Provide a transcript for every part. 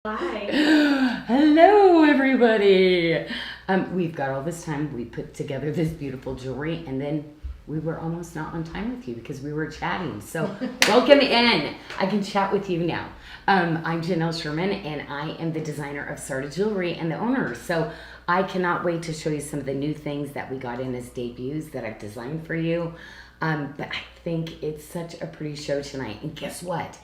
Hi. Hello, everybody. We've got all this time. We put together this beautiful jewelry, and then we were almost not on time with you because we were chatting. So, welcome in. I can chat with you now. I'm Janyl Sherman, and I am the designer of Sarda Jewelry and the owner. So, I cannot wait to show you some of the new things that we got in as debuts that I've designed for you. But I think it's such a pretty show tonight. And guess what?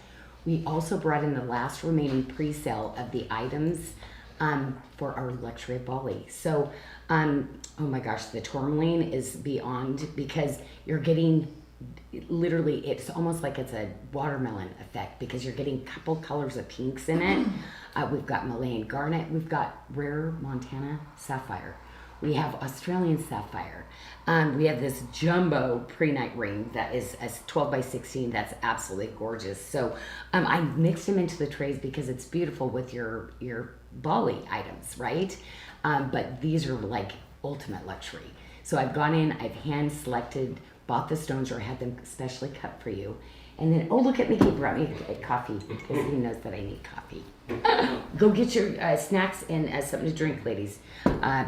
We also brought in the last remaining pre-sale of the items for our Luxury of Bali. So, oh my gosh, the tourmaline is beyond because you're getting literally, it's almost like it's a watermelon effect because you're getting a couple colors of pinks in it. We've got Malayan garnet, we've got rare Montana sapphire. We have Australian sapphire. We have this jumbo pre-night ring that is a 12 by 16. That's absolutely gorgeous. So I mixed them into the trays because it's beautiful with your Bali items, right? But these are like ultimate luxury. So I've gone in, I've hand selected, bought the stones or had them specially cut for you. And then, oh, look at me, he brought me a coffee because he knows that I need coffee. Go get your snacks and something to drink, ladies,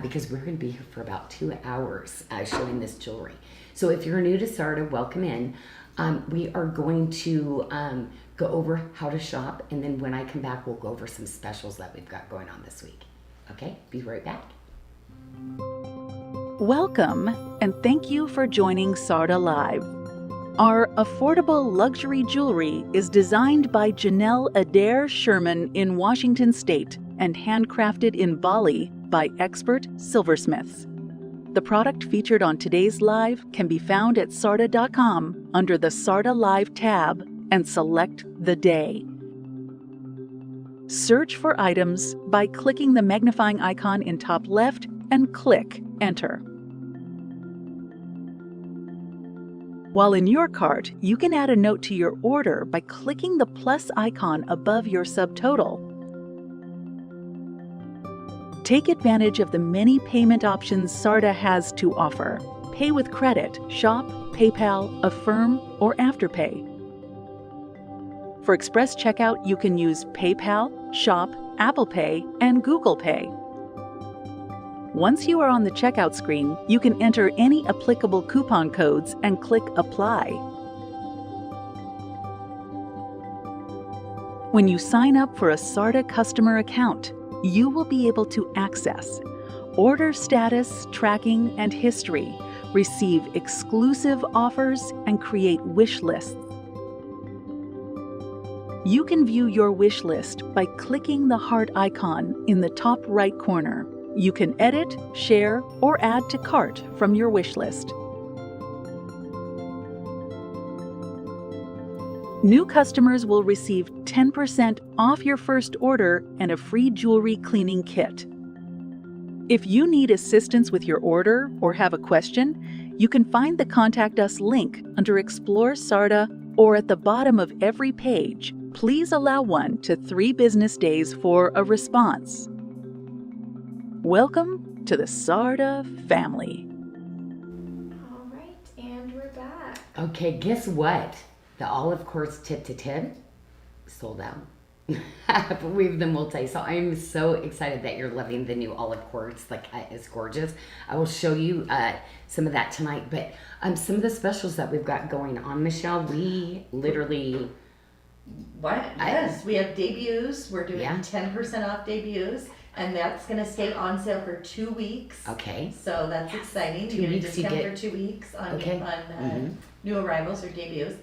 because we're going to be here for about 2 hours showing this jewelry. So if you're new to Sarda, welcome in. We are going to go over how to shop, and then when I come back, we'll go over some specials that we've got going on this week. Okay, be right back. Welcome, and thank you for joining Sarda Live. Our affordable luxury jewelry is designed by Janyl Adair Sherman in Washington State and handcrafted in Bali by expert silversmiths. The product featured on today's live can be found at sarda.com under the Sarda Live tab and select the day. Search for items by clicking the magnifying icon in top left and click Enter. While in your cart, you can add a note to your order by clicking the plus icon above your subtotal. Take advantage of the many payment options Sarda has to offer. Pay with credit, Shop, PayPal, Affirm, or Afterpay. For express checkout, you can use PayPal, Shop, Apple Pay, and Google Pay. Once you are on the checkout screen, you can enter any applicable coupon codes and click Apply. When you sign up for a Sarda customer account, you will be able to access order status, tracking, and history, receive exclusive offers, and create wish lists. You can view your wish list by clicking the heart icon in the top right corner. You can edit, share, or add to cart from your wish list. New customers will receive 10% off your first order and a free jewelry cleaning kit. If you need assistance with your order or have a question, you can find the Contact Us link under Explore Sarda or at the bottom of every page. Please allow 1 to 3 business days for a response. Welcome to the Sarda family. All right, and we're back. Okay, guess what? The olive quartz tip to tip sold out. We have the multi, so I'm so excited that you're loving the new olive quartz. Like, it's gorgeous. I will show you some of that tonight, but some of the specials that we've got going on, Michelle, we literally... What? Yes, we have debuts. We're doing Yeah. 10% off debuts, and that's going to stay on sale for 2 weeks. Okay. So that's exciting. 2 You get a weeks you discount get- for 2 weeks on, Okay. new arrivals or debuts.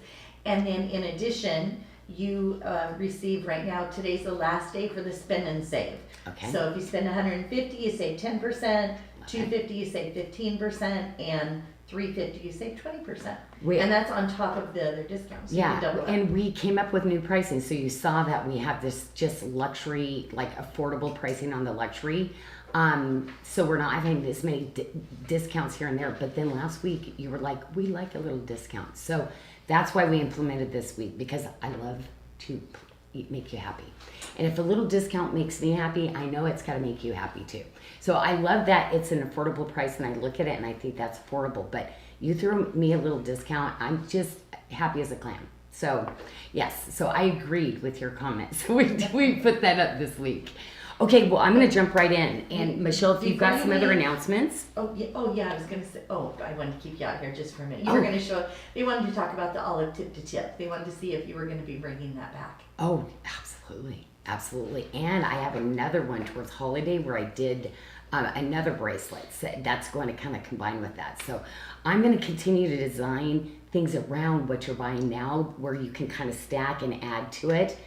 And then in addition, you receive right now, today's the last day for the spend and save. Okay. So if you spend 150, you save 10%, 250, you save 15%, and 350, you save 20%. And that's on top of the other discounts. So you can Yeah, double it. and we came up with new pricing. So you saw that we have this just luxury, like affordable pricing on the luxury. So we're not having this many discounts here and there. But then last week you were like, we like a little discount. So that's why we implemented this week, because I love to make you happy. And if a little discount makes me happy, I know it's got to make you happy too. So I love that it's an affordable price, and I look at it and I think that's affordable. But you threw me a little discount, I'm just happy as a clam. So, yes, so I agreed with your comments. We put that up this week. Okay, well, I'm going to jump right in. And Michelle, if you've got some other announcements. Oh, yeah, I was going to say, I wanted to keep you out here just for a minute. You were going to show, they wanted to talk about the olive tip to tip. They wanted to see if you were going to be bringing that back. Oh, absolutely. Absolutely. And I have another one towards holiday where I did another bracelet. So that's going to kind of combine with that. So I'm going to continue to design things around what you're buying now where you can kind of stack and add to it.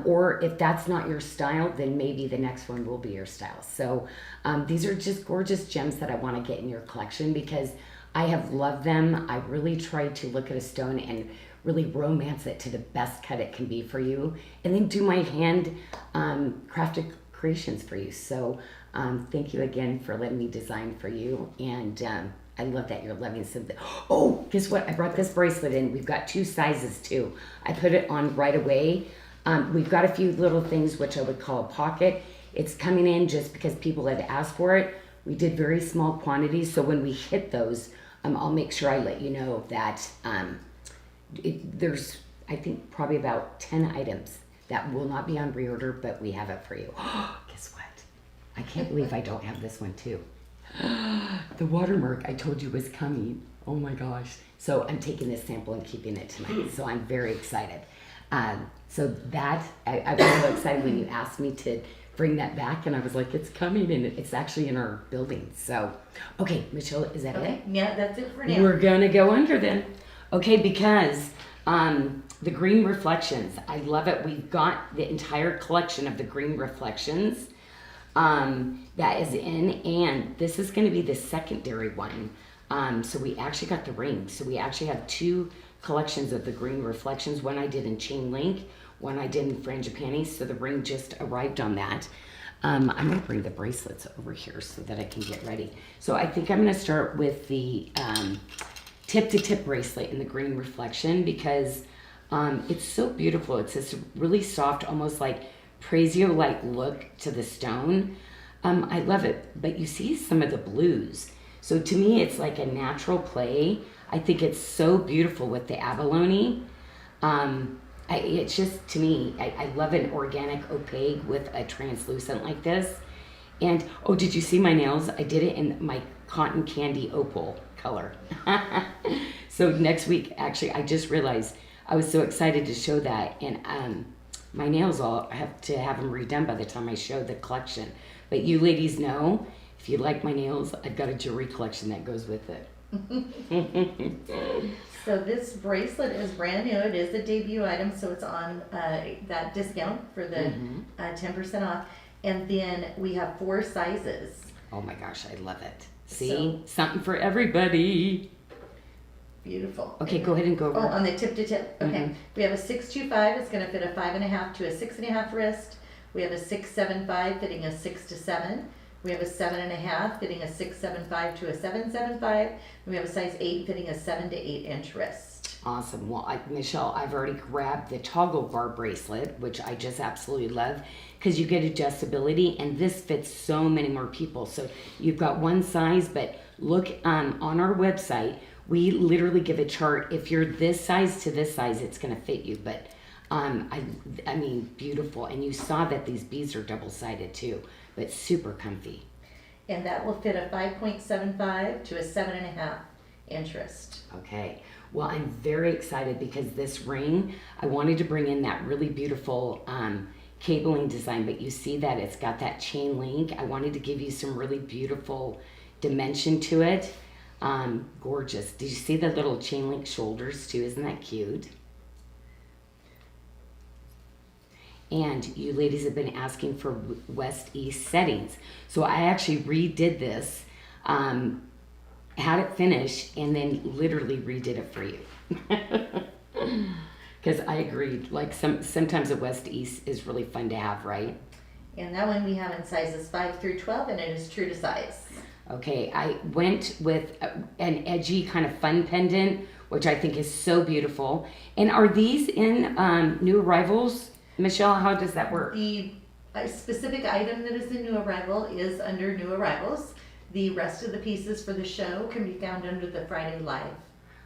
Or if that's not your style, then maybe the next one will be your style. So these are just gorgeous gems that I want to get in your collection because I have loved them. I really try to look at a stone and really romance it to the best cut it can be for you. And then do my hand crafted creations for you. So thank you again for letting me design for you. And I love that you're loving something. Oh, guess what? I brought this bracelet in. We've got 2 sizes too. I put it on right away. We've got a few little things which I would call a pocket. It's coming in just because people had asked for it. We did very small quantities, so when we hit those, I'll make sure I let you know that there's, I think, probably about 10 items that will not be on reorder, but we have it for you. Guess what? I can't believe I don't have this one too. The watermark I told you was coming. Oh my gosh. So I'm taking this sample and keeping it tonight, so I'm very excited. So that, I was so excited when you asked me to bring that back, and I was like, it's coming, and it's actually in our building. So, okay, Michelle, is that it? Yeah, that's it for now. We're gonna go under then. Okay, because the green reflections, I love it. We've got the entire collection of the green reflections that is in, and this is gonna be the secondary one. So we actually got the ring. So we actually have 2 collections of the green reflections. One I did in chain link, one I did in frangipani. So the ring just arrived on that. I'm gonna bring the bracelets over here so that I can get ready. So I think I'm gonna start with the tip to tip bracelet in the green reflection because it's so beautiful. It's this really soft, almost like Prezio-like look to the stone. I love it, but you see some of the blues. So to me, it's like a natural play. I think it's so beautiful with the abalone. It's just, to me, I love an organic opaque with a translucent like this. And, oh, did you see my nails? I did it in my cotton candy opal color. So next week, actually, I just realized I was so excited to show that. And my nails, I'll have to have them redone by the time I show the collection. But you ladies know, if you like my nails, I've got a jewelry collection that goes with it. So this bracelet is brand new. It is a debut item, so it's on that discount for the 10% off. And then we have 4 sizes. Oh my gosh, I love it. See, something for everybody. Beautiful. Okay, go ahead and go over. Oh, on the tip to tip. Okay. We have a 625. It's going to fit a 5.5 to a 6.5 wrist. We have a 675 fitting a 6 to 7. We have a 7.5 fitting a 675 to a 775. And we have a size 8 fitting a 7 to 8 inch wrist. Awesome. Well, Michelle, I've already grabbed the toggle bar bracelet, which I just absolutely love because you get adjustability, and this fits so many more people. So you've got one size, but look on our website, we literally give a chart. If you're this size to this size, it's going to fit you. But I mean, beautiful. And you saw that these beads are double-sided too, but super comfy. And that will fit a 5.75 to a 7.5 inch wrist. Okay. Well, I'm very excited because this ring, I wanted to bring in that really beautiful cabling design, but you see that it's got that chain link. I wanted to give you some really beautiful dimension to it. Gorgeous. Did you see the little chain link shoulders too? Isn't that cute? And you ladies have been asking for west-east settings. So I actually redid this, had it finished, and then literally redid it for you. Because I agreed, like sometimes a west-east is really fun to have, right? And that one we have in sizes 5 through 12, and it is true to size. Okay, I went with an edgy kind of fun pendant, which I think is so beautiful. And are these in new arrivals? Michelle, how does that work? The specific item that is a new arrival is under new arrivals. The rest of the pieces for the show can be found under the Friday Live.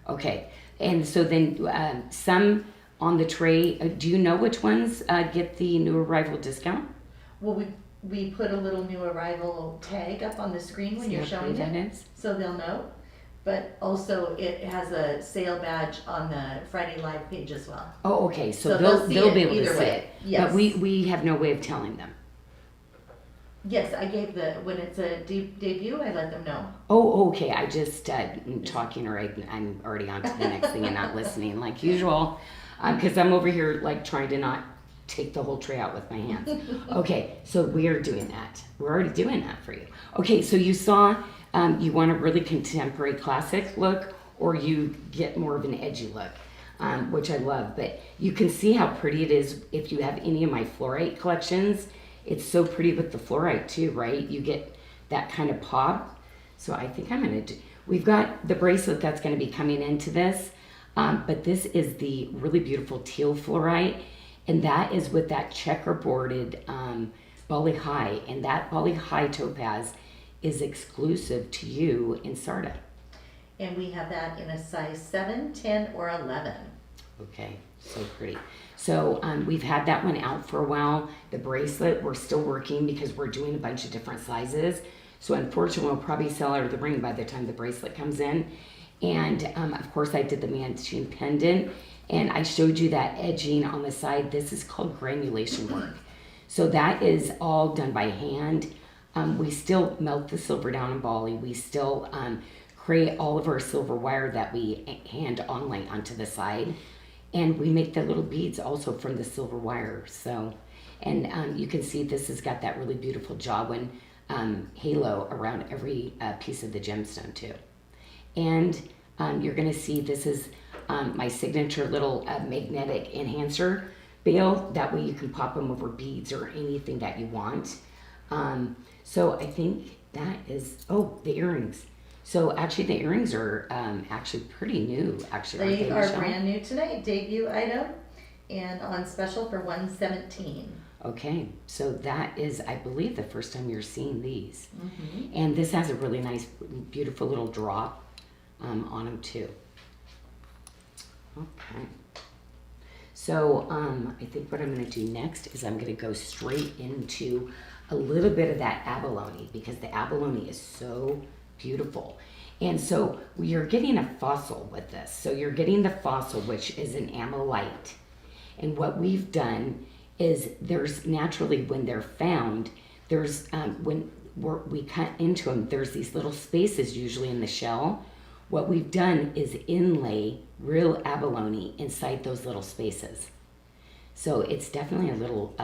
Okay, and so then some on the tray, do you know which ones get the new arrival discount? Well, we put a little new arrival tag up on the screen when See you're how showing pretty it, that is? so they'll know. But also it has a sale badge on the Friday Live page as well. Oh, okay, so So they'll see be it able to either see way. it. Yes. But we have no way of telling them. Yes, I gave when it's a debut, I let them know. Oh, okay. I just talking, or I'm already on to the next thing and not listening like usual, because I'm over here like trying to not take the whole tray out with my hands. Okay, so we are doing that. We're already doing that for you. Okay, so you saw you want a really contemporary classic look, or you get more of an edgy look, which I love. But you can see how pretty it is if you have any of my fluorite collections. It's so pretty with the fluorite too, right? You get that kind of pop. So I think I'm gonna do, we've got the bracelet that's gonna be coming into this, but this is the really beautiful teal fluorite, and that is with that checkerboarded Bali High, and that Bali High topaz is exclusive to you in Sarda. And we have that in a size 7, 10, or 11. Okay, so pretty. So we've had that one out for a while. The bracelet, we're still working because we're doing a bunch of different sizes. So unfortunately, we'll probably sell out of the ring by the time the bracelet comes in. And of course, I did the machine pendant, and I showed you that edging on the side. This is called granulation work. So that is all done by hand. We still melt the silver down in Bali. We still create all of our silver wire that we hand onlay onto the side. And we make the little beads also from the silver wire. So, and you can see this has got that really beautiful Jawan halo around every piece of the gemstone too. And you're gonna see this is my signature little magnetic enhancer bail. That way you can pop them over beads or anything that you want. So I think that is, oh, the earrings. So actually the earrings are actually pretty new, actually. They are brand new tonight, debut item, and on special for $117. Okay, so that is, I believe, the first time you're seeing these. Mm-hmm. And this has a really nice, beautiful little drop on them too. Okay. So I think what I'm going to do next is I'm going to go straight into a little bit of that abalone, because the abalone is so beautiful. And so you're getting a fossil with this. So you're getting the fossil, which is an amylite. And what we've done is there's naturally, when they're found, there's when we cut into them, there's these little spaces usually in the shell. What we've done is inlay real abalone inside those little spaces. So it's definitely a little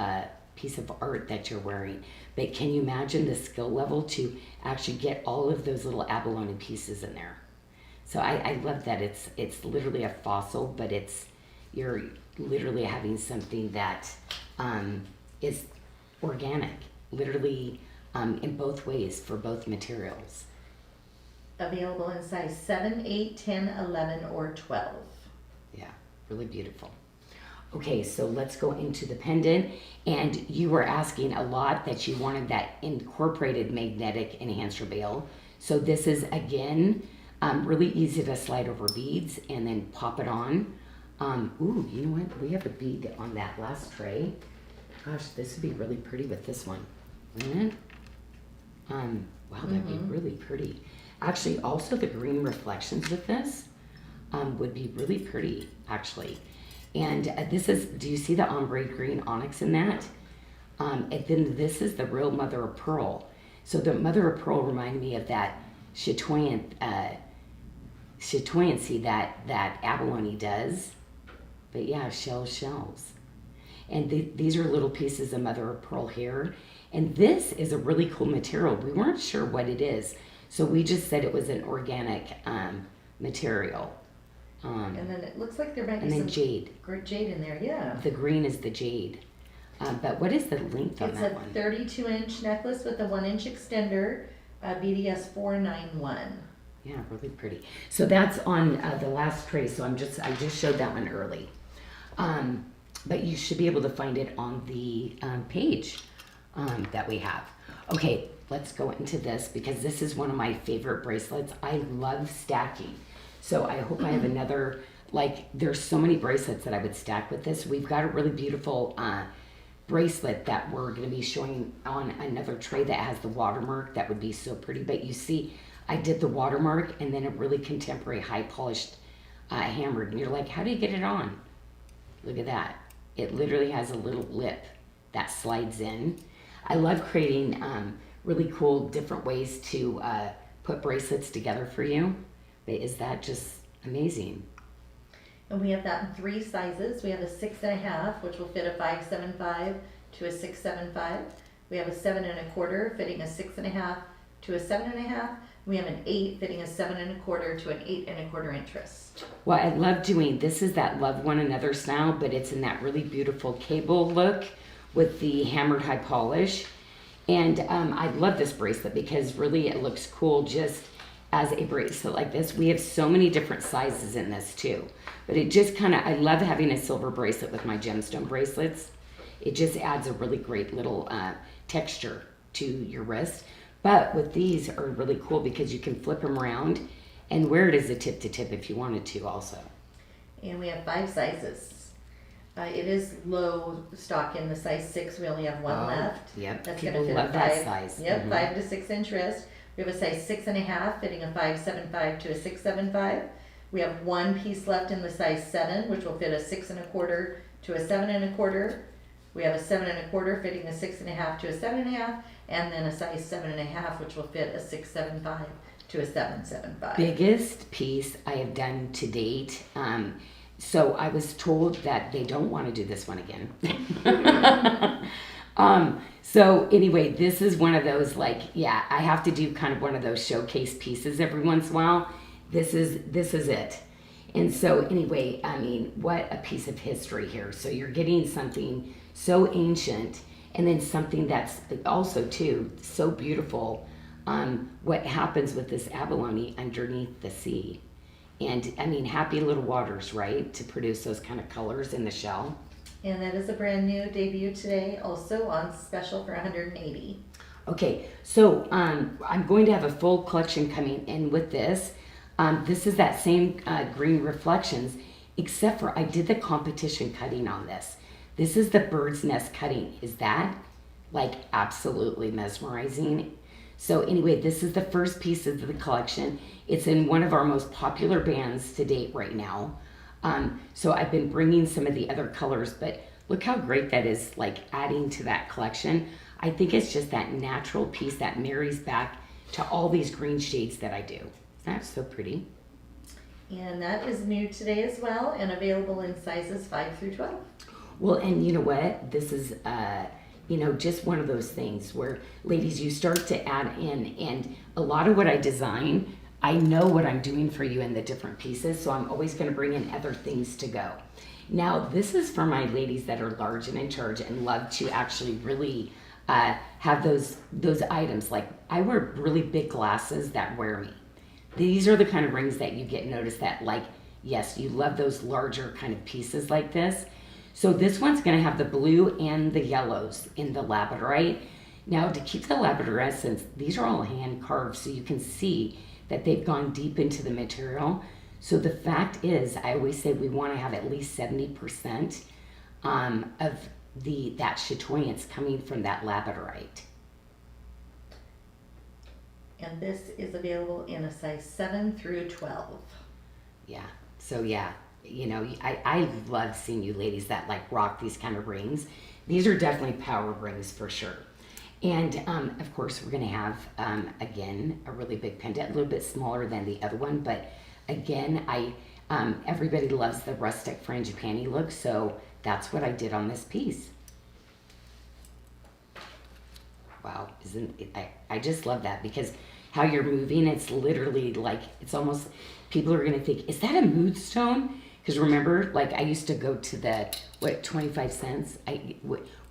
piece of art that you're wearing. But can you imagine the skill level to actually get all of those little abalone pieces in there? So I love that it's literally a fossil, but you're literally having something that is organic, literally in both ways for both materials. Available in size 7, 8, 10, 11, or 12. Yeah, really beautiful. Okay, so let's go into the pendant. And you were asking a lot that you wanted that incorporated magnetic enhancer bail. So this is, again, really easy to slide over beads and then pop it on. Ooh, you know what? We have a bead on that last tray. Gosh, this would be really pretty with this one, wouldn't it? Wow, that'd be really pretty. Actually, also the green reflections with this would be really pretty, actually. And this is, do you see the ombre green onyx in that? And then this is the real mother of pearl. So the mother of pearl reminded me of that chatoyancy that abalone does. But yeah, shells. And these are little pieces of mother of pearl here. And this is a really cool material. We weren't sure what it is, so we just said it was an organic material. And then it looks like there might be And then some jade. jade in there, yeah. The green is the jade. But what is the length on It's that a one? 32-inch necklace with a 1-inch extender, BDS 491. Yeah, really pretty. So that's on the last tray. So I just showed that one early. But you should be able to find it on the page that we have. Okay, let's go into this because this is one of my favorite bracelets. I love stacking. So I hope I have another like, there's so many bracelets that I would stack with this. We've got a really beautiful bracelet that we're going to be showing on another tray that has the watermark. That would be so pretty. But you see, I did the watermark and then a really contemporary high polished hammered. And you're like, how do you get it on? Look at that. It literally has a little lip that slides in. I love creating really cool different ways to put bracelets together for you. But is that just amazing? And we have that in 3 sizes. We have a 6.5, which will fit a 5.75 to a 6.75. We have a 7 1/4 fitting a 6.5 to a 7.5. We have an 8 fitting a 7 1/4 to an 8 1/4 inch wrist. Well, I love doing, this is that love one another style, but it's in that really beautiful cable look with the hammered high polish. And I love this bracelet because really it looks cool just as a bracelet like this. We have so many different sizes in this too. But it just kind of, I love having a silver bracelet with my gemstone bracelets. It just adds a really great little texture to your wrist. But with these are really cool because you can flip them around and wear it as a tip to tip if you wanted to also. And we have 5 sizes. It is low stock in the size 6. We only have one left. Yep, That's people going to fit love a that 5. size. Yep, Mhm. 5 to 6 inch wrist. We have a size 6.5 fitting a 5.75 to a 6.75. We have one piece left in the size 7, which will fit a 6 1/4 to a 7 1/4. We have a 7 1/4 fitting a 6.5 to a 7.5, and then a size 7.5, which will fit a 6.75 to a 7.75. Biggest piece I have done to date. So I was told that they don't want to do this one again. So anyway, this is one of those, like, yeah, I have to do kind of one of those showcase pieces every once in a while. This is it. And so anyway, I mean, what a piece of history here. So you're getting something so ancient and then something that's also too so beautiful. What happens with this abalone underneath the sea. And I mean, happy little waters, right? To produce those kind of colors in the shell. And that is a brand new debut today, also on special for $180. Okay, so I'm going to have a full collection coming in with this. This is that same green reflections, except for I did the competition cutting on this. This is the bird's nest cutting. Is that like absolutely mesmerizing? So anyway, this is the first piece of the collection. It's in one of our most popular bands to date right now. So I've been bringing some of the other colors, but look how great that is, like adding to that collection. I think it's just that natural piece that marries back to all these green shades that I do. That's so pretty. And that is new today as well and available in sizes 5 through 12. Well, and you know what? This is, just one of those things where, ladies, you start to add in, and a lot of what I design, I know what I'm doing for you in the different pieces, so I'm always going to bring in other things to go. Now, this is for my ladies that are large and in charge and love to actually really have those items. Like, I wear really big glasses that wear me. These are the kind of rings that you get noticed that, like, yes, you love those larger kind of pieces like this. So this one's going to have the blue and the yellows in the Labradorite. Now, to keep the Labrador essence, these are all hand carved, so you can see that they've gone deep into the material. So the fact is, I always say we want to have at least 70% of that chatoyance coming from that Labradorite. And this is available in a size 7 through 12. Yeah. So yeah, I love seeing you ladies that like rock these kind of rings. These are definitely power rings for sure. And of course we're going to have, again, a really big pendant, a little bit smaller than the other one. But again, everybody loves the rustic frangipani look. So that's what I did on this piece. Wow, isn't it, I just love that because how you're moving, it's literally like, it's almost, people are going to think, is that a mood stone? Because remember, like I used to go to the, 25 cents?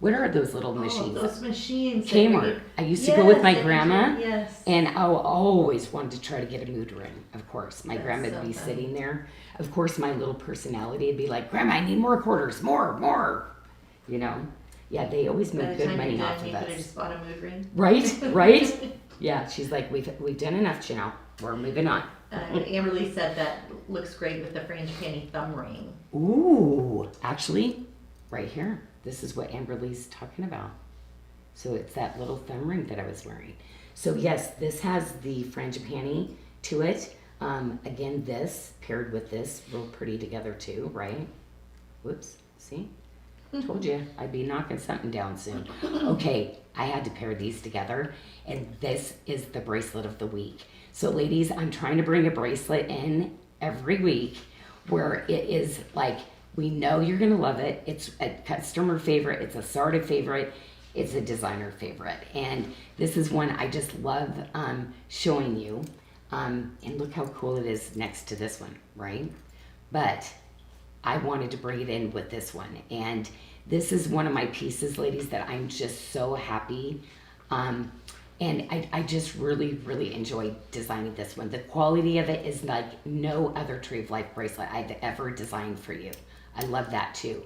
What are those little machines? Oh, those machines. Kmart. I used to go with my grandma. Yes. And I always wanted to try to get a mood ring, of course. My That's grandma would so be funny. sitting there. Of course, my little personality would be like, Grandma, I need more quarters, more. Yeah, they always By make the good time money you're off done, of you could have us. just bought a mood ring. Right? Yeah, she's like, we've done enough, Janyl. We're moving on. Amberly said that looks great with the frangipani thumb ring. Ooh, actually, right here. This is what Amberly's talking about. So it's that little thumb ring that I was wearing. So yes, this has the frangipani to it. Again, this paired with this, real pretty together too, right? Whoops, see? Told you I'd be knocking something down soon. Okay, I had to pair these together, and this is the bracelet of the week. So ladies, I'm trying to bring a bracelet in every week where it is like, we know you're gonna love it. It's a customer favorite, it's a Sarda favorite, it's a designer favorite. And this is one I just love showing you. And look how cool it is next to this one, right? But I wanted to bring it in with this one. And this is one of my pieces, ladies, that I'm just so happy. And I just really, really enjoyed designing this one. The quality of it is like no other Tree of Life bracelet I've ever designed for you. I love that too,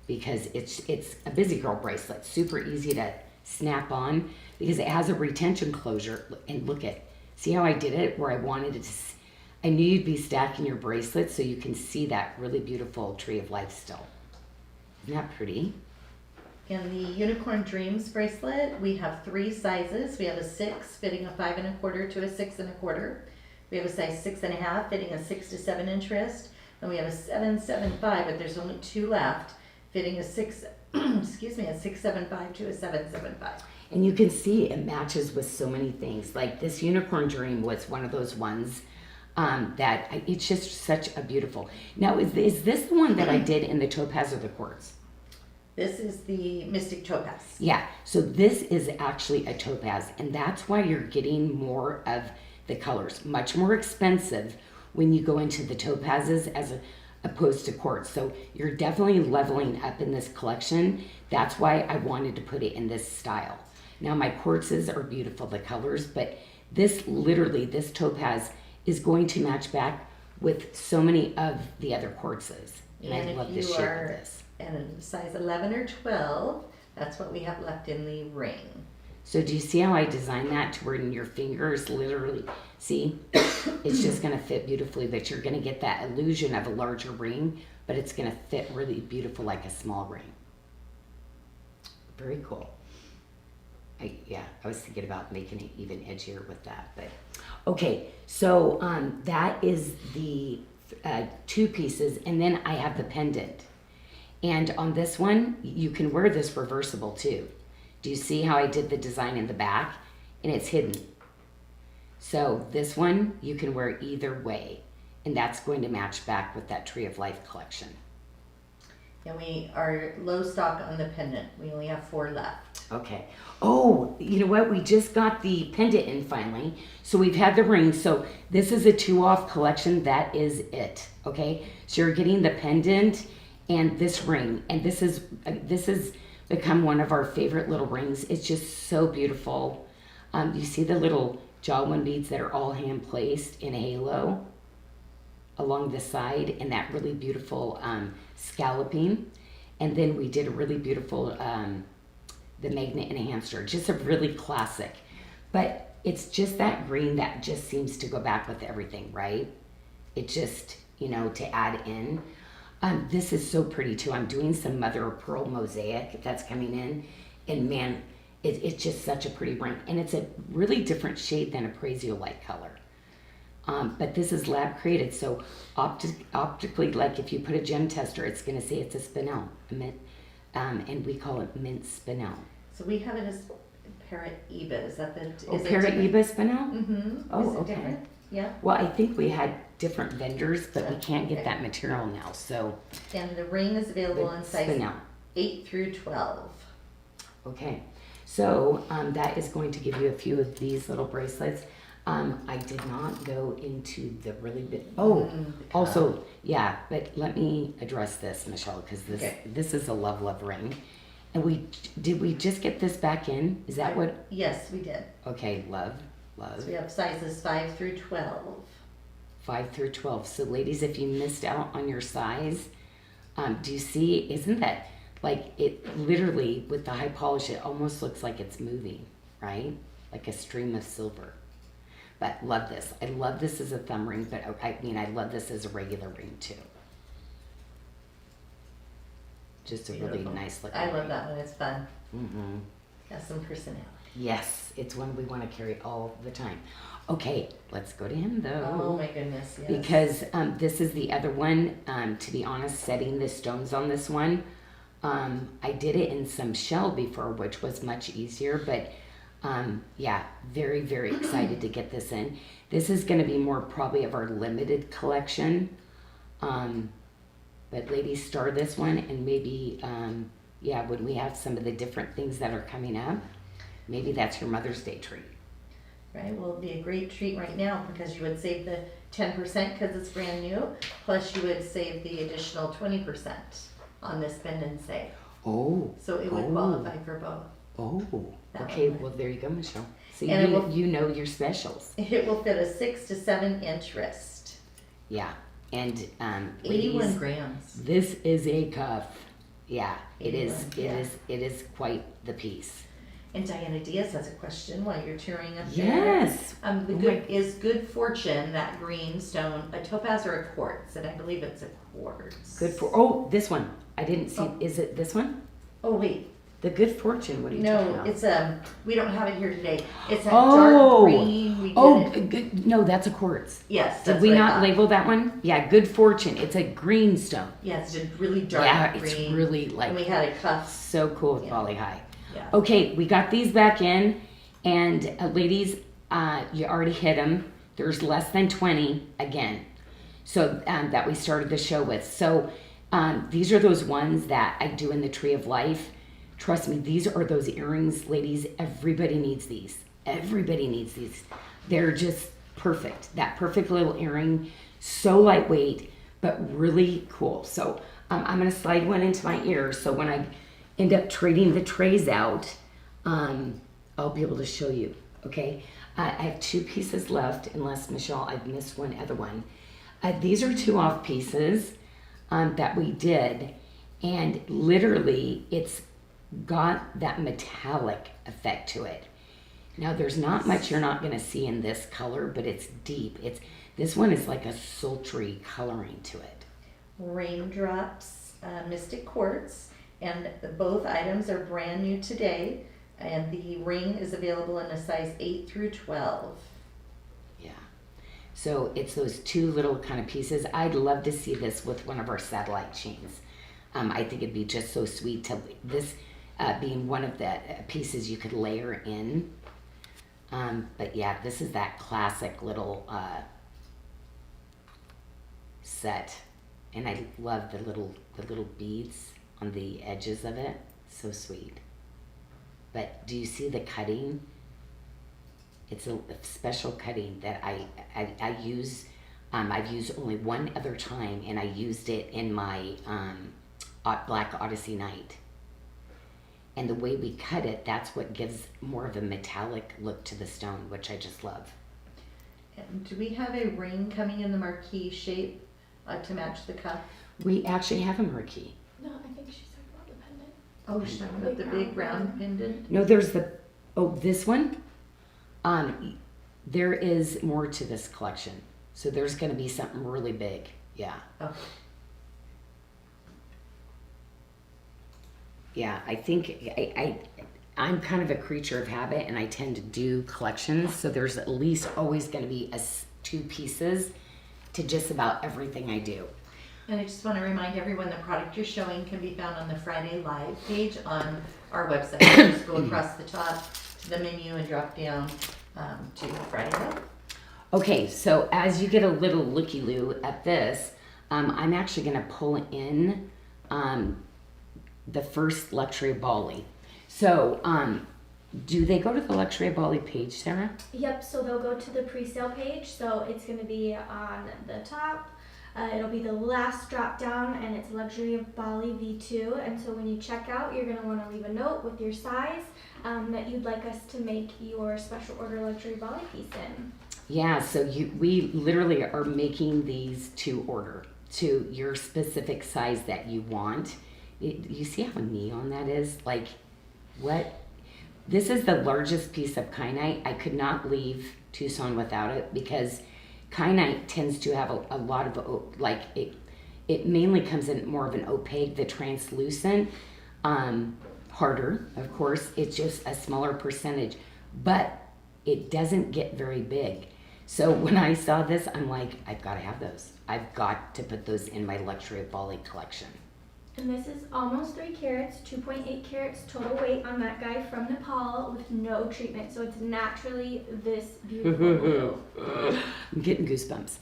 because it's a busy girl bracelet, super easy to snap on because it has a retention closure. And look at, see how I did it where I wanted it to, I knew you'd be stacking your bracelet so you can see that really beautiful Tree of Life still. Isn't that pretty? In the Unicorn Dreams bracelet, we have 3 sizes. We have a 6 fitting a 5 1/4 to a 6 1/4. We have a size 6 1/2 fitting a 6 to 7 inch wrist. And we have a 775, but there's only 2 left, fitting a 6, excuse me, a 675 to a 775. And you can see it matches with so many things. Like this Unicorn Dream was one of those ones it's just such a beautiful. Now, is this the one that I did in the topaz or the quartz? This is the Mystic Topaz. Yeah, so this is actually a topaz, and that's why you're getting more of the colors. Much more expensive when you go into the topazes as opposed to quartz. So you're definitely leveling up in this collection. That's why I wanted to put it in this style. Now my quartzes are beautiful, the colors, but this literally, this topaz is going to match back with so many of the other quartzes. And I love the shape of this. And a size 11 or 12, that's what we have left in the ring. So do you see how I designed that to where in your fingers literally, see, it's just gonna fit beautifully, but you're gonna get that illusion of a larger ring, but it's gonna fit really beautiful like a small ring. Very cool. I was thinking about making it even edgier with that, but okay. So that is the 2 pieces, and then I have the pendant. And on this one, you can wear this reversible too. Do you see how I did the design in the back? And it's hidden. So this one, you can wear either way. And that's going to match back with that Tree of Life collection. And we are low stock on the pendant. We only have 4 left. Okay. Oh, you know what? We just got the pendant in finally. So we've had the ring. So this is a 2-off collection. That is it. Okay. So you're getting the pendant and this ring. And this has become one of our favorite little rings. It's just so beautiful. You see the little jawline beads that are all hand placed in a halo along the side, and that really beautiful scalloping. And then we did a really beautiful the magnet enhancer, just a really classic. But it's just that green that just seems to go back with everything, right? It just, to add in. This is so pretty too. I'm doing some mother of pearl mosaic that's coming in, and man, it's just such a pretty ring. And it's a really different shade than a Prezio-like color. But this is lab created, so optically, like if you put a gem tester, it's going to say it's a spinel, and we call it mint spinel. So we have it as Paraiba. Is that the? Paraiba spinel? Mm-hmm. Oh, is it okay. Different? Yeah. Well, I think we had different vendors, but we can't get that material now. So. And the ring is available in size spinel. 8 through 12. Okay, so that is going to give you a few of these little bracelets. I did not go into the really big. Also, yeah, but let me address this, Michelle, because this is a love ring, and we just get this back in? Is that what? Yes, we did. Okay, love. So we have sizes 5 through 12. 5 through 12. So, ladies, if you missed out on your size, do you see? Isn't that like it? Literally, with the high polish, it almost looks like it's moving, right? Like a stream of silver. But love this. I love this as a thumb ring, but I mean, I love this as a regular ring too. Just a really Beautiful. nice looking I love ring. that one. It's fun. Mm-hmm. Has some personality. Yes, it's one we want to carry all the time. Okay, let's go to him though. Oh my goodness, yes. Because this is the other one. To be honest, setting the stones on this one, I did it in some shell before, which was much easier. But yeah, very, very excited to get this in. This is going to be more probably of our limited collection. But ladies, star this one, and maybe, yeah, when we have some of the different things that are coming up, maybe that's your Mother's Day treat. Right, well, it'd be a great treat right now because you would save the 10% because it's brand new, plus you would save the additional 20% on this spend and save. Oh. So it would qualify for both. Oh. That Okay, one. well, there you go, Michelle. See, And it will- you know your specials. It will fit a 6 to 7 inch wrist. Yeah. And 81 ladies, grams. this is a cuff. Yeah, it is. 81, yeah. It is quite the piece. And Diana Diaz has a question while you're touring up Yes. there. The Oh good my- is Good Fortune, that green stone, a topaz or a quartz? And I believe it's a quartz. Good for. Oh, this one. I didn't see. Oh. Is it this one? Oh wait, The Good Fortune. What are you talking no, about? it's we don't have it here today. It's a Oh. dark green. We did Oh, it. good. No, that's a quartz. Yes, Did that's we what I not thought. label that one? Yeah, Good Fortune. It's a green stone. Yeah, it's a really dark Yeah, green. it's really And we like had a cuff. so cool with Yeah. Bali High. Yeah. Okay, we got these back in, and ladies, you already hit them. There's less than 20 again, so that we started the show with. So these are those ones that I do in the Tree of Life. Trust me, these are those earrings, ladies. Everybody needs these. Everybody needs these. They're just perfect. That perfect little earring, so lightweight, but really cool. So I'm gonna slide one into my ear, so when I end up trading the trays out, I'll be able to show you, okay? I have 2 pieces left, unless, Michelle, I've missed one other one. These are 2 off pieces that we did, and literally it's got that metallic effect to it. Now, there's not much you're not gonna see in this color, but it's deep. This one is like a sultry coloring to it. Raindrops, Mystic Quartz, and both items are brand new today. And the ring is available in a size 8 through 12. Yeah. So it's those 2 little kind of pieces. I'd love to see this with one of our satellite chains. I think it'd be just so sweet to this being one of the pieces you could layer in. But yeah, this is that classic little set, and I love the little beads on the edges of it. So sweet. But do you see the cutting? It's a special cutting that I use. I've used only one other time, and I used it in my Black Odyssey night. And the way we cut it, that's what gives more of a metallic look to the stone, which I just love. And do we have a ring coming in the marquee shape to match the cuff? We actually have a marquee. No, I think she's talking about the pendant. Oh, she's talking about the big round pendant. No, there's this one. There is more to this collection. So there's going to be something really big. Yeah. Oh, Yeah, I think I'm kind of a creature of habit, and I tend to do collections. So there's at least always going to be 2 pieces to just about everything I do. and I just want to remind everyone the product you're showing can be found on the Friday Live page on our website. You just go across the top to the menu and drop down to Friday Live. Okay, so as you get a little looky-loo at this, I'm actually going to pull in the first Luxury of Bali. So, do they go to the Luxury of Bali page, Sarah? Yep, so they'll go to the pre-sale page, so it's going to be on the top. It'll be the last drop down, and it's Luxury of Bali V2. And so when you check out, you're going to want to leave a note with your size that you'd like us to make your special order Luxury Bali piece in. Yeah, so we literally are making these to order to your specific size that you want. You see how neon that is? Like, what? This is the largest piece of kyanite. I could not leave Tucson without it because kyanite tends to have a lot of, like, it mainly comes in more of an opaque, the translucent, harder, of course. It's just a smaller percentage, but it doesn't get very big. So when I saw this, I'm like, I've got to have those. I've got to put those in my Luxury of Bali collection. And this is almost 3 carats, 2.8 carats total weight on that guy from Nepal with no treatment. So it's naturally this beautiful blue. I'm getting goosebumps.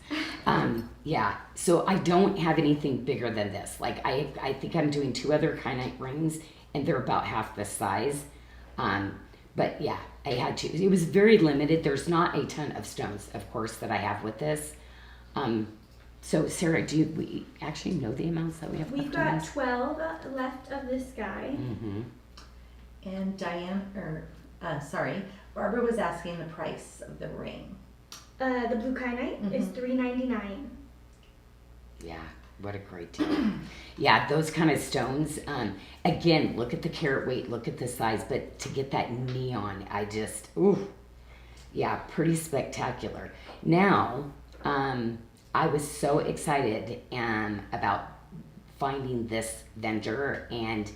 Yeah, so I don't have anything bigger than this. Like I think I'm doing 2 other kyanite rings and they're about half the size. But yeah, I had to. It was very limited. There's not a ton of stones, of course, that I have with this. So Sarah, we actually know the amounts that we have We've left on got this? 12 left of this guy. Mm-hmm. And Barbara was asking the price of the ring. The blue kyanite is $3.99. Yeah, what a great deal. Yeah, those kind of stones. Again, look at the carat weight, look at the size, but to get that neon, yeah, pretty spectacular. Now, I was so excited about finding this vendor and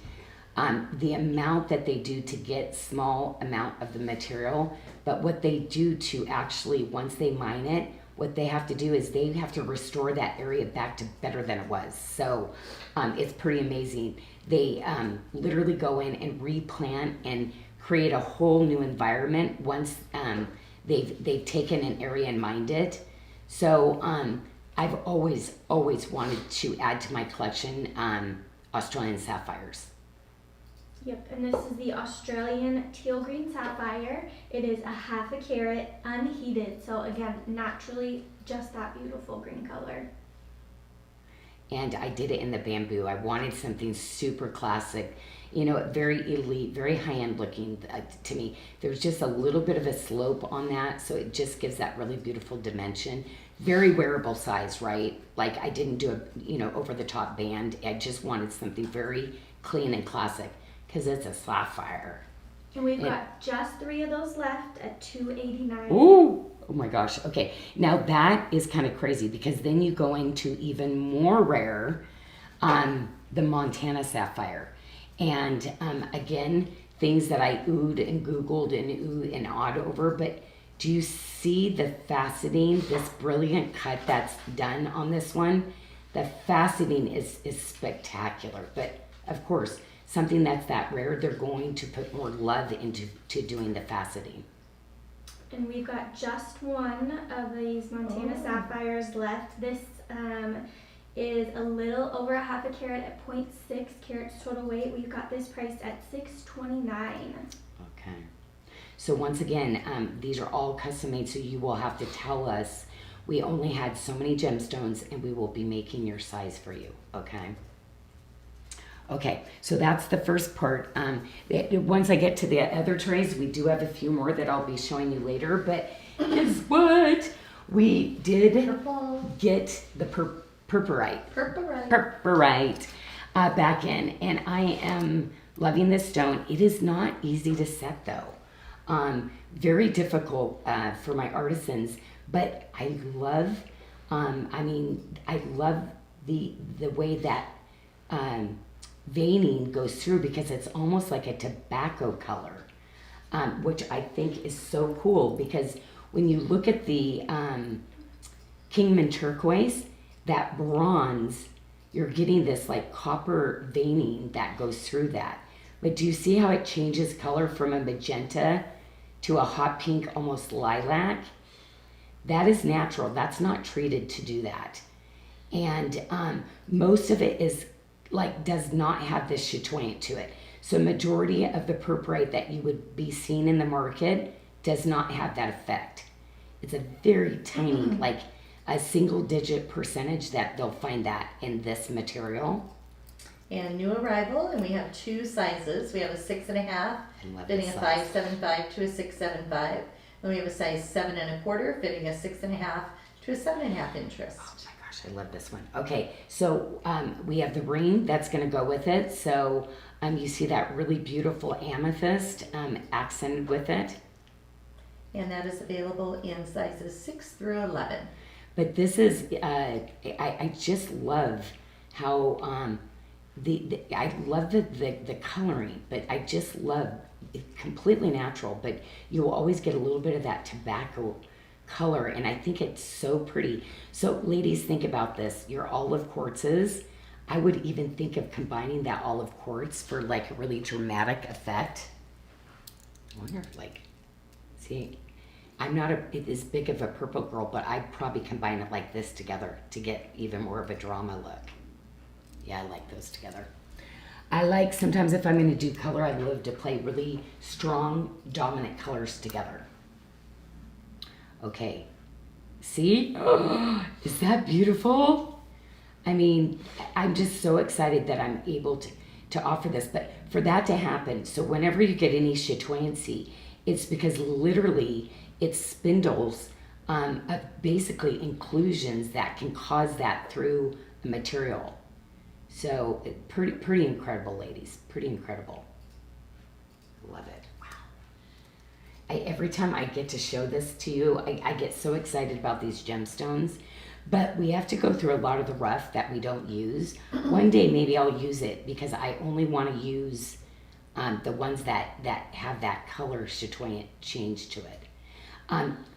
the amount that they do to get small amount of the material, but what they do to actually, once they mine it, what they have to do is they have to restore that area back to better than it was. So it's pretty amazing. They literally go in and replant and create a whole new environment once they've taken an area and mined it. So I've always wanted to add to my collection Australian sapphires. Yep, and this is the Australian teal green sapphire. It is a 1/2 carat unheated, so again, naturally just that beautiful green color. And I did it in the bamboo. I wanted something super classic, you know, very elite, very high-end looking to me. There's just a little bit of a slope on that, so it just gives that really beautiful dimension. Very wearable size, right? Like I didn't do a, over-the-top band. I just wanted something very clean and classic because it's a sapphire. And we've got just 3 of those left at $2.89. Ooh! Oh my gosh. Okay. Now that is kind of crazy because then you go into even more rare, the Montana sapphire. And again, things that I oohed and Googled and oohed and awed over. But do you see the faceting, this brilliant cut that's done on this one? The faceting is spectacular. But of course, something that's that rare, they're going to put more love into doing the faceting. And we've got just 1 of these Montana sapphires left. This is a little over a 1/2 carat at 0.6 carats total weight. We've got this priced at $6.29. Okay. So once again, these are all custom made, so you will have to tell us we only had so many gemstones and we will be making your size for you, okay? Okay, so that's the first part. Once I get to the other trays, we do have a few more that I'll be showing you later, but guess what? We did get the purpurite back in, and I am loving this stone. It is not easy to set though. Very difficult for my artisans, but I love, I love the way that veining goes through because it's almost like a tobacco color, which I think is so cool because when you look at the Kingman turquoise, that bronze, you're getting this like copper veining that goes through that. But do you see how it changes color from a magenta to a hot pink, almost lilac? That is natural. That's not treated to do that. And most of it is does not have this chatoyant to it. So majority of the purpurite that you would be seeing in the market does not have that effect. It's a very tiny, like a single digit percentage that they'll find that in this material. And new arrival, and we have 2 sizes. We have a 6.5 fitting a 5.75 to a 6.75. And we have a size 7 1/4 fitting a 6.5 to a 7.5 inch wrist. I love this one. Okay, so we have the ring that's going to go with it. So You see that really beautiful amethyst accented with it. And that is available in sizes 6 through 11. But this is, I just love how, I love the coloring, but I just love it, completely natural, but you'll always get a little bit of that tobacco color, and I think it's so pretty. So ladies, think about this, your olive quartzes, I would even think of combining that olive quartz for like a really dramatic effect. I wonder if like, see, I'm not as big of a purple girl, but I'd probably combine it like this together to get even more of a drama look. Yeah, I like those together. I like, sometimes if I'm going to do color, I love to play really strong, dominant colors together. Okay, see? Oh, is that beautiful? I mean, I'm just so excited that I'm able to offer this, but for that to happen, so whenever you get any chatoyancy, it's because literally it's spindles of basically inclusions that can cause that through a material. So pretty incredible, ladies, pretty incredible. Love it. Wow. Every time I get to show this to you, I get so excited about these gemstones. But we have to go through a lot of the rough that we don't use. One day maybe I'll use it because I only want to use the ones that have that color chatoyant change to it.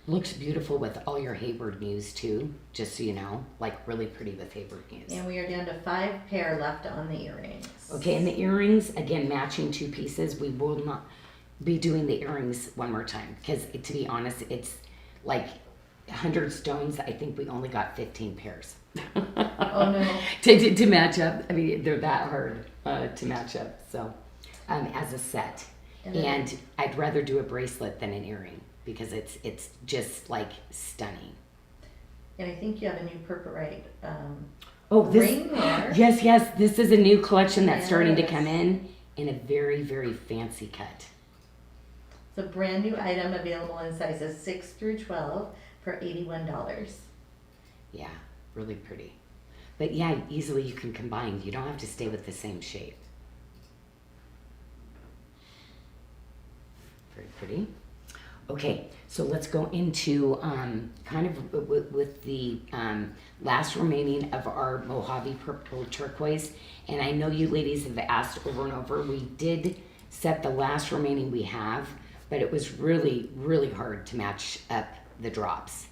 Looks beautiful with all your Hayward Muse too, just so you know, like really pretty with Hayward Muse. And we are down to 5 pair left on the earrings. Okay, and the earrings, again, matching 2 pieces. We will not be doing the earrings one more time because to be honest, it's like 100 stones. I think we only got 15 pairs. Oh no. to match up. I mean, they're that hard to match up. So as a set. And I'd rather do a bracelet than an earring because it's just like stunning. And I think you have a new purpleite ring there. Yes. This is a new collection that's starting to Yes. come in a very, very fancy cut. It's a brand new item available in sizes 6 through 12 for $81. Yeah, really pretty. But yeah, easily you can combine. You don't have to stay with the same shape. Very pretty. Okay, so let's go into kind of with the last remaining of our Mojave purple turquoise. And I know you ladies have asked over and over. We did set the last remaining we have, but it was really, really hard to match up the drops.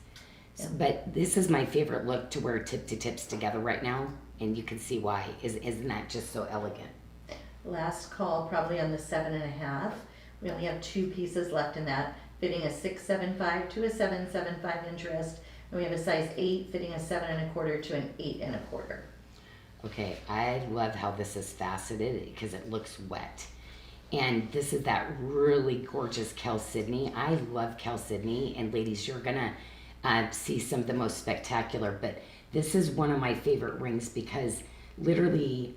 Yeah. But this is my favorite look to wear tip to tips together right now. And you can see why. Isn't that just so elegant? Last call probably on the 7.5. We only have 2 pieces left in that, fitting a 6.75 to a 7.75 inch wrist. And we have a size 8 fitting a 7.25 to an 8.25. Okay, I love how this is faceted because it looks wet. And this is that really gorgeous chalcedony. I love chalcedony, and ladies, you're gonna see some of the most spectacular, but this is one of my favorite rings because literally,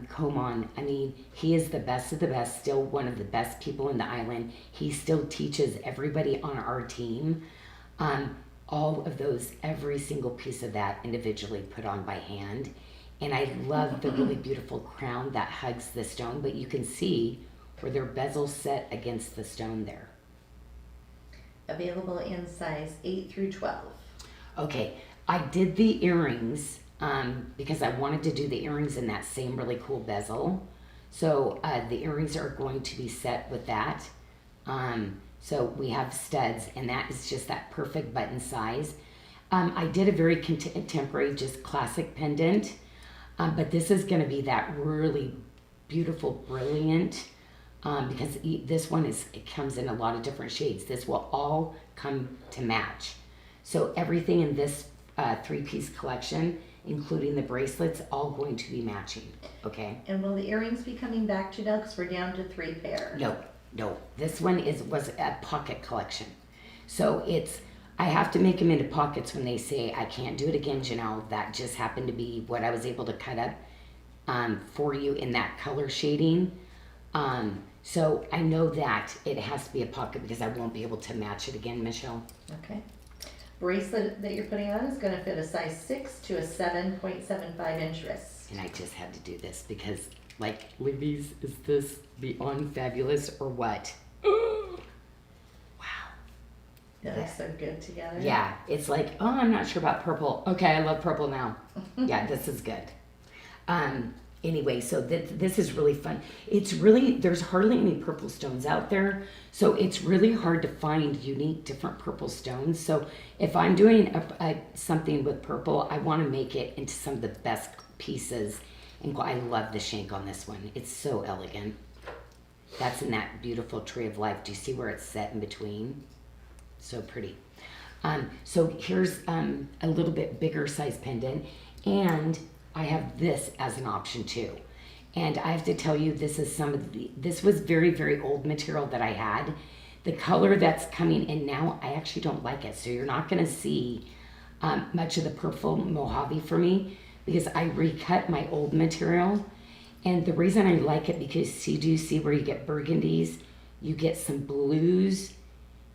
Coman, I mean, he is the best of the best, still one of the best people in the island. He still teaches everybody on our team. All of those, every single piece of that individually put on by hand. And I love the really beautiful crown that hugs the stone, but you can see where their bezels set against the stone there. Available in size 8 through 12. Okay, I did the earrings because I wanted to do the earrings in that same really cool bezel. So the earrings are going to be set with that. So we have studs, and that is just that perfect button size. I did a very contemporary, just classic pendant, but this is going to be that really beautiful, brilliant, because this one it comes in a lot of different shades. This will all come to match. So everything in this 3-piece collection, including the bracelets, all going to be matching, okay? And will the earrings be coming back to Doug? 'Cause we're down to 3 pair. No. This one was a pocket collection. So I have to make them into pockets when they say I can't do it again, Janyl. That just happened to be what I was able to cut up for you in that color shading. So I know that it has to be a pocket because I won't be able to match it again, Michelle. Okay. Bracelet that you're putting on is going to fit a size 6 to a 7.75 inch wrist. And I just had to do this because Like, ladies, is this beyond fabulous or what? Wow. That looks so good together. Yeah, it's like, oh, I'm not sure about purple. Okay, I love purple now. Yeah, this is good. Anyway, so this is really fun. It's really, there's hardly any purple stones out there, so it's really hard to find unique different purple stones. So if I'm doing something with purple, I want to make it into some of the best pieces. And I love the shank on this one. It's so elegant. That's in that beautiful tree of life. Do you see where it's set in between? So pretty. So here's a little bit bigger size pendant, and I have this as an option too. And I have to tell you, this is this was very, very old material that I had. The color that's coming in now, I actually don't like it. So you're not gonna see much of the purple Mojave for me, because I recut my old material. And the reason I like it, because do you see where you get burgundies, you get some blues,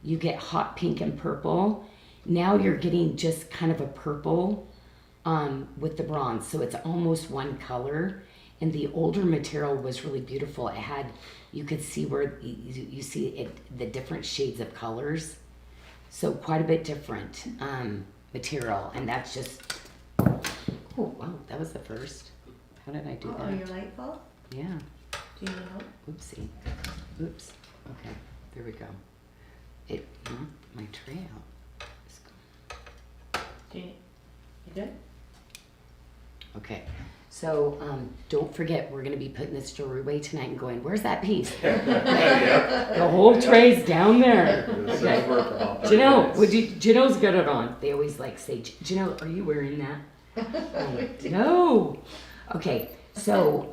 you get hot pink and purple. Now you're getting just kind of a purple with the bronze, so it's almost one color. And the older material was really beautiful. It had, you could see where you see it, the different shades of colors. So quite a bit different material, and that's just, oh wow, that was the first. How did I do that? Oh, your light bulb? Yeah. Do you need help? Oopsie. Oops. Okay, there we go. It knocked my tray out. It's gone. You good? Okay, so don't forget, we're going to be putting this jewelry away tonight and going, where's that piece? The whole tray's down there. Okay. Janyl, Janyl's got it on. They always like say, Janyl, are you wearing that? No. Okay, so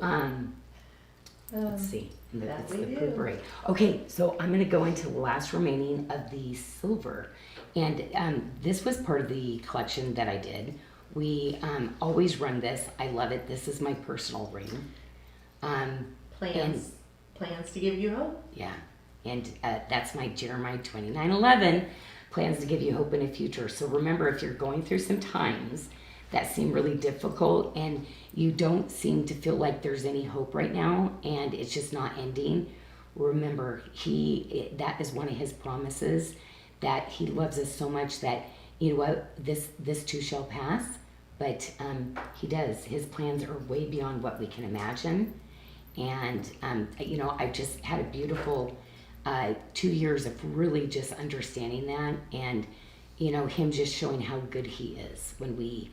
let's see. It's the poopery. Okay, so I'm going to go into the last remaining of the silver. And this was part of the collection that I did. We always run this. I love it. This is my personal ring. Plans to give you hope. Yeah, and that's my Jeremiah 29:11. Plans to give you hope in the future. So remember, if you're going through some times that seem really difficult and you don't seem to feel like there's any hope right now and it's just not ending, remember, that is one of his promises, that he loves us so much that, you know what, this too shall pass. But he does. His plans are way beyond what we can imagine. And, you know, I just had a beautiful 2 years of really just understanding that. And, you know, him just showing how good he is when we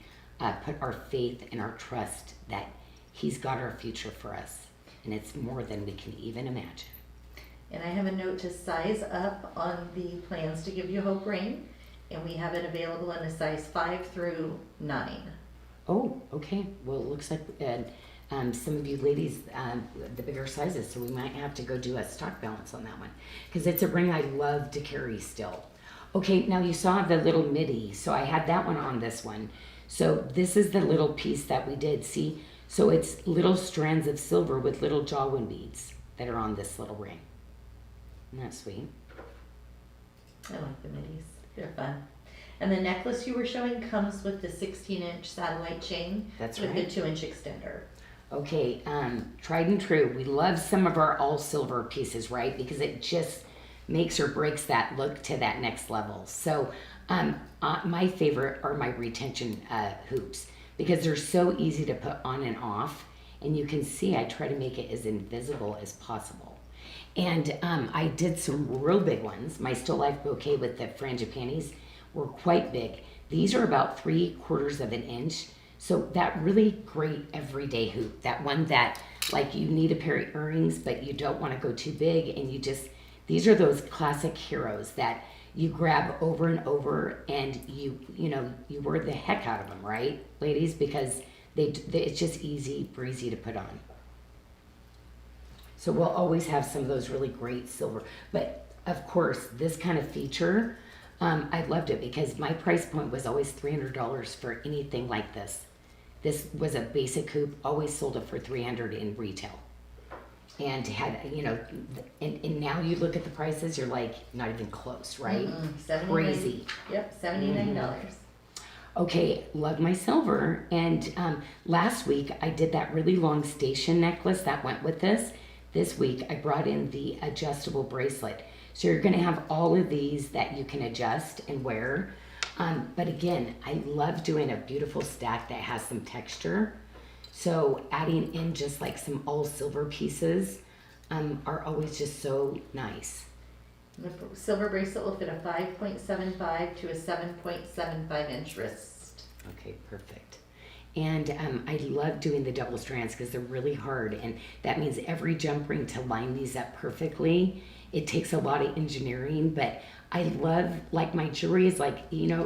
put our faith and our trust that he's got our future for us. And it's more than we can even imagine. And I have a note to size up on the Plans to Give You Hope ring. And we have it available in a size 5 through 9. Oh, okay. Well, it looks like some of you ladies, the bigger sizes, so we might have to go do a stock balance on that one, because it's a ring I love to carry still. Okay, now you saw the little midi, so I had that one on this one. So this is the little piece that we did, see? So it's little strands of silver with little jawbone beads that are on this little ring. Isn't that sweet? I like the midis. They're fun. And the necklace you were showing comes with the 16-inch satellite chain. That's with right. the 2-inch extender. Okay, tried and true. We love some of our all silver pieces, right? Because it just makes or breaks that look to that next level. So my favorite are my retention hoops, because they're so easy to put on and off. And you can see I try to make it as invisible as possible. And I did some real big ones. My Still Life bouquet with the frangipanis were quite big. These are about 3/4 of an inch. So that really great everyday hoop. That one that, like, you need a pair of earrings, but you don't want to go too big. And these are those classic heroes that you grab over and over, and you wear the heck out of them, right, ladies? Because it's just easy, breezy to put on. So we'll always have some of those really great silver. But of course, this kind of feature, I loved it because my price point was always $300 for anything like this. This was a basic hoop, always sold it for $300 in retail. And had, and now you look at the prices, you're like, not even close, right? $79. Crazy. Yep, $79. Okay, love my silver. And last week I did that really long station necklace that went with this. This week I brought in the adjustable bracelet. So you're gonna have all of these that you can adjust and wear. But again, I love doing a beautiful stack that has some texture. So adding in just like some all silver pieces are always just so nice. The silver bracelet will fit a 5.75 to a 7.75 inch wrist. Okay, perfect. And I love doing the double strands because they're really hard, and that means every jump ring to line these up perfectly. It takes a lot of engineering, but I love, like, my jewelry is like, you know,